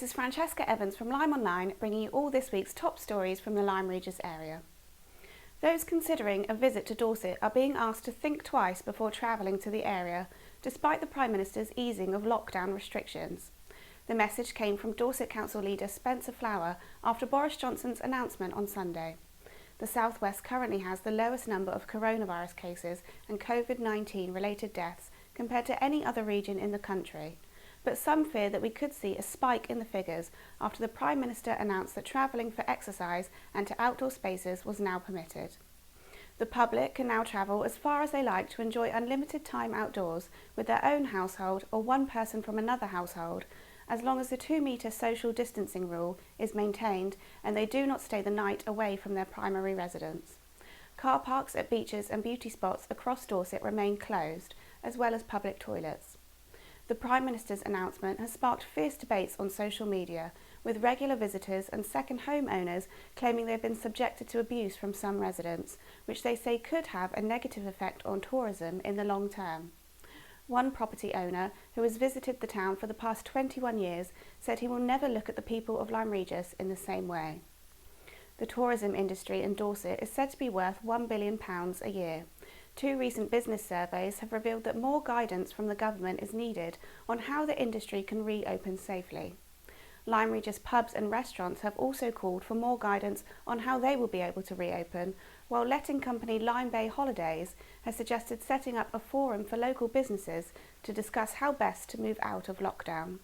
This is Francesca Evans from LymeOnline, bringing you all this week's top stories from the Lyme Regis area. Those considering a visit to Dorset are being asked to think twice before travelling to the area, despite the Prime Minister's easing of lockdown restrictions. The message came from Dorset Council leader Spencer Flower after Boris Johnson's announcement on Sunday. The South West currently has the lowest number of coronavirus cases and COVID-19 related deaths compared to any other region in the country. But some fear that we could see a spike in the figures after the Prime Minister announced that travelling for exercise and to outdoor spaces was now permitted. The public can now travel as far as they like to enjoy unlimited time outdoors with their own household or one person from another household, as long as the 2-metre social distancing rule is maintained and they do not stay the night away from their primary residence. Car parks at beaches and beauty spots across Dorset remain closed, as well as public toilets. The Prime Minister's announcement has sparked fierce debates on social media, with regular visitors and second home owners claiming they've been subjected to abuse from some residents, which they say could have a negative effect on tourism in the long term. One property owner, who has visited the town for the past 21 years, said he will never look at the people of Lyme Regis in the same way. The tourism industry in Dorset is said to be worth £1 billion a year. 2 recent business surveys have revealed that more guidance from the government is needed on how the industry can reopen safely. Lyme Regis pubs and restaurants have also called for more guidance on how they will be able to reopen, while letting company Lyme Bay Holidays has suggested setting up a forum for local businesses to discuss how best to move out of lockdown.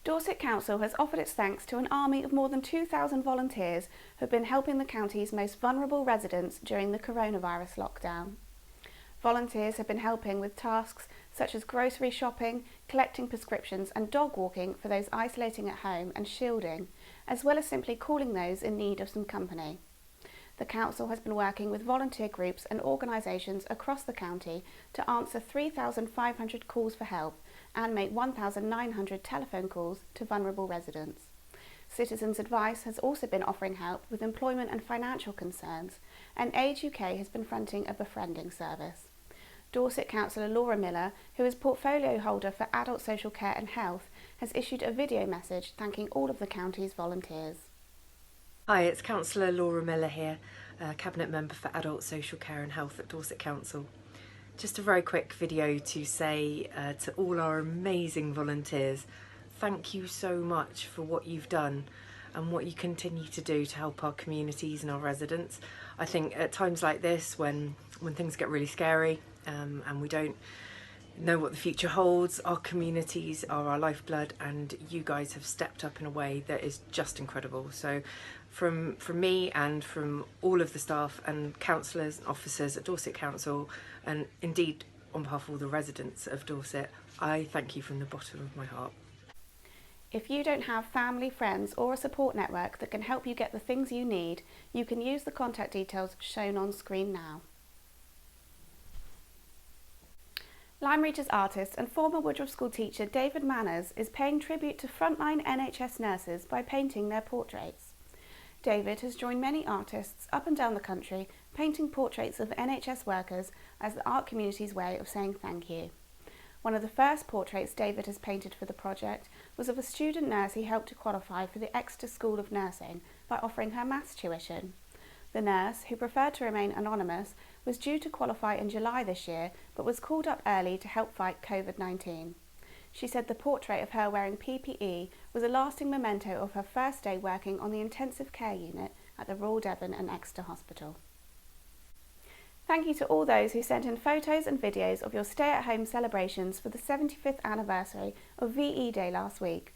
Dorset Council has offered its thanks to an army of more than 2,000 volunteers who have been helping the county's most vulnerable residents during the coronavirus lockdown. Volunteers have been helping with tasks such as grocery shopping, collecting prescriptions and dog walking for those isolating at home and shielding, as well as simply calling those in need of some company. The council has been working with volunteer groups and organisations across the county to answer 3,500 calls for help and make 1,900 telephone calls to vulnerable residents. Citizens Advice has also been offering help with employment and financial concerns, and Age UK has been fronting a befriending service. Dorset Councillor Laura Miller, who is portfolio holder for Adult Social Care and Health, has issued a video message thanking all of the county's volunteers. Hi, it's Councillor Laura Miller here, Cabinet Member for Adult Social Care and Health at Dorset Council. Just a very quick video to say to all our amazing volunteers, thank you so much for what you've done and what you continue to do to help our communities and our residents. I think at times like this, when things get really scary and we don't know what the future holds, our communities are our lifeblood, and you guys have stepped up in a way that is just incredible. So from me and from all of the staff and councillors and officers at Dorset Council, and indeed on behalf of all the residents of Dorset, I thank you from the bottom of my heart. If you don't have family, friends or a support network that can help you get the things you need, you can use the contact details shown on screen now. Lyme Regis artist and former Woodruff School teacher David Manners is paying tribute to frontline NHS nurses by painting their portraits. David has joined many artists up and down the country painting portraits of NHS workers as the art community's way of saying thank you. One of the first portraits David has painted for the project was of a student nurse he helped to qualify for the Exeter School of Nursing by offering her maths tuition. The nurse, who preferred to remain anonymous, was due to qualify in July this year, but was called up early to help fight COVID-19. She said the portrait of her wearing PPE was a lasting memento of her first day working on the intensive care unit at the Royal Devon and Exeter Hospital. Thank you to all those who sent in photos and videos of your stay-at-home celebrations for the 75th anniversary of VE Day last week.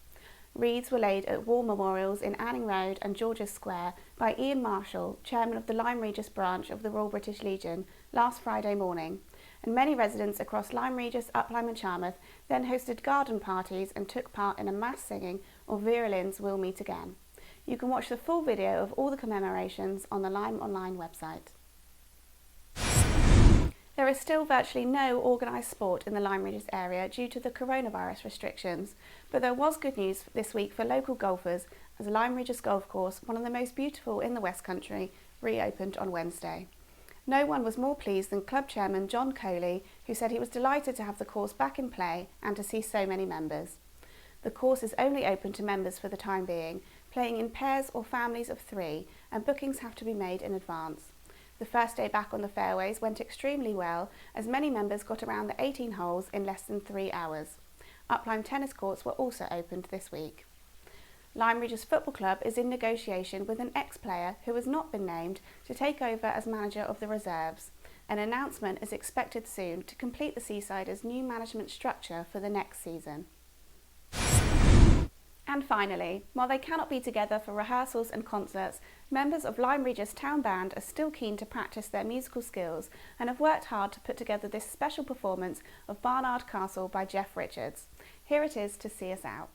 Wreaths were laid at war memorials in Anning Road and George's Square by Ian Marshall, chairman of the Lyme Regis branch of the Royal British Legion, last Friday morning, and many residents across Lyme Regis, Uplyme and Charmouth then hosted garden parties and took part in a mass singing of Vera Lynn's We'll Meet Again. You can watch the full video of all the commemorations on the LymeOnline website. There is still virtually no organised sport in the Lyme Regis area due to the coronavirus restrictions, but there was good news this week for local golfers as Lyme Regis Golf Course, one of the most beautiful in the West Country, reopened on Wednesday. No one was more pleased than club chairman John Coley, who said he was delighted to have the course back in play and to see so many members. The course is only open to members for the time being, playing in pairs or families of 3, and bookings have to be made in advance. The first day back on the fairways went extremely well, as many members got around the 18 holes in less than 3 hours. Up-Lyme tennis courts were also opened this week. Lyme Regis Football Club is in negotiation with an ex-player who has not been named to take over as manager of the reserves. An announcement is expected soon to complete the Seasiders' new management structure for the next season. And finally, while they cannot be together for rehearsals and concerts, members of Lyme Regis Town Band are still keen to practice their musical skills and have worked hard to put together this special performance of Barnard Castle by Jeff Richards. Here it is to see us out.